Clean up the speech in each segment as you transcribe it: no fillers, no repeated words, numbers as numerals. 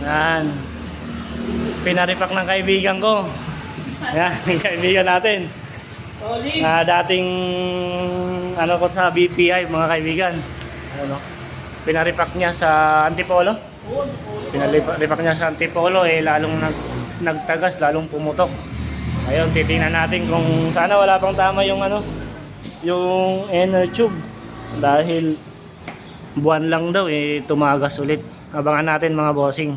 Yan. Pinaripak ng kaibigan ko. Yan, yung kaibigan natin. Dating ano ko sa BPI mga kaibigan. Ano? Pinaripak niya sa Antipolo. Pinaripak niya sa Antipolo lalong nagtagas, lalong pumutok. Ayun, titingnan natin kung sana wala pang tama yung yung inner tube dahil buwan lang daw tumagas ulit. Abangan natin mga bossing.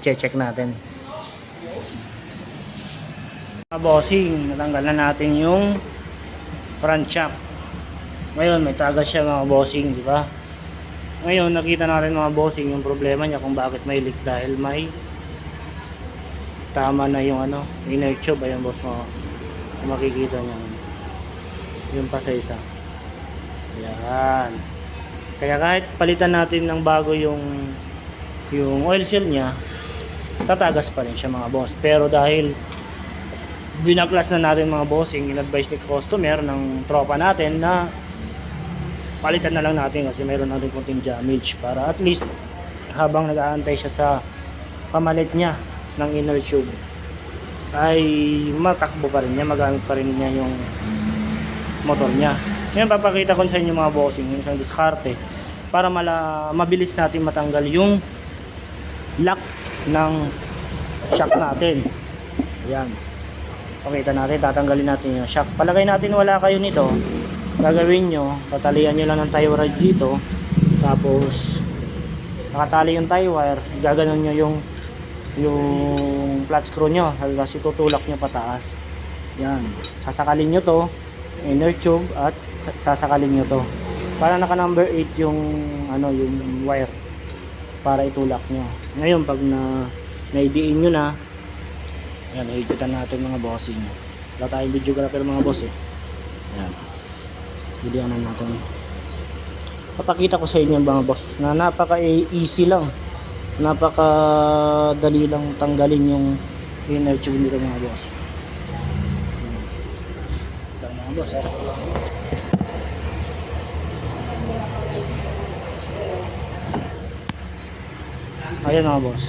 Check natin. Mga bossing, natanggal na natin yung front shock. Ngayon may tagas siya mga bossing, di ba? Ngayon nakita natin mga bossing yung problema niya kung bakit may leak dahil may tama na yung inner tube. Ayun boss mo, kung makikita niyo yung pa sa isa. Yan. Kaya kahit palitan natin ng bago yung oil seal niya, tatagas pa rin siya mga boss. Pero dahil binaklas na natin mga bossing, in-advise ni customer ng tropa natin na palitan na lang natin kasi meron na rin konting damage para at least habang nag-aantay siya sa pamalit niya ng inner tube ay matakbo pa rin niya, magamit pa rin niya yung motor niya. Ngayon papakita ko sa inyo mga bossing yung isang diskarte para mabilis natin matanggal yung lock ng shock natin. Ayan, pakita natin, tatanggalin natin yung shock. Palagay natin wala kayo nito, gagawin nyo, tatalian nyo lang ng tie wire dito, tapos nakatali yung tie wire, gaganon nyo yung flat screw nyo, tapos itutulak nyo pataas. Yan, sasakalin nyo to inner tube at sasakalin nyo to para naka number 8 yung yung wire para itulak nyo. Ngayon pag naidiin nyo na, yan, higpitan natin mga bossing. Wala tayong videographer mga boss yan, hidian na natin. Papakita ko sa inyo mga boss na napaka easy lang, napaka dali lang tanggalin yung inner tube nito mga boss. Ito mga boss ayan mga boss.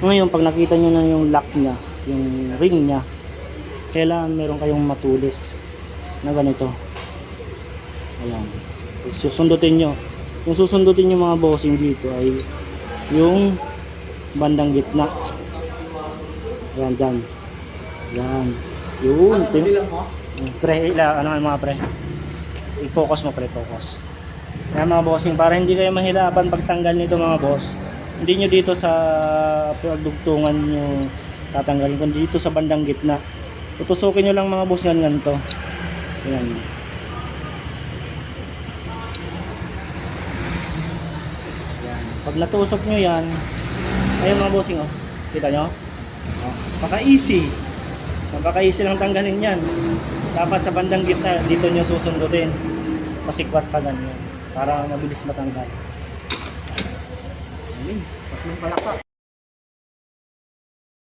Ngayon pag nakita nyo na yung lock nya, yung ring nya, kailangan meron kayong matulis na ganito. Ayan, susundutin nyo. Yung susundutin nyo mga bossing dito ay yung bandang gitna. Ayan dyan. Ayan. Yun. Pre, mga pre, i-focus mo pre, focus. Ayan mga bossing, para hindi kayo mahirapan pagtanggal nito mga boss, hindi nyo dito sa pagdugtungan nyo tatanggalin, kundi dito sa bandang gitna. Tutusukin nyo lang mga boss ganito. Ayan. Ayan. Pag natusok nyo yan, ayun mga bossing kita nyo? Napaka-easy. Napaka-easy lang tanggalin yan. Dapat sa bandang gitna, dito nyo susundutin. Pasikwat pa ganyan para mabilis matanggal. Mas yung palakpak.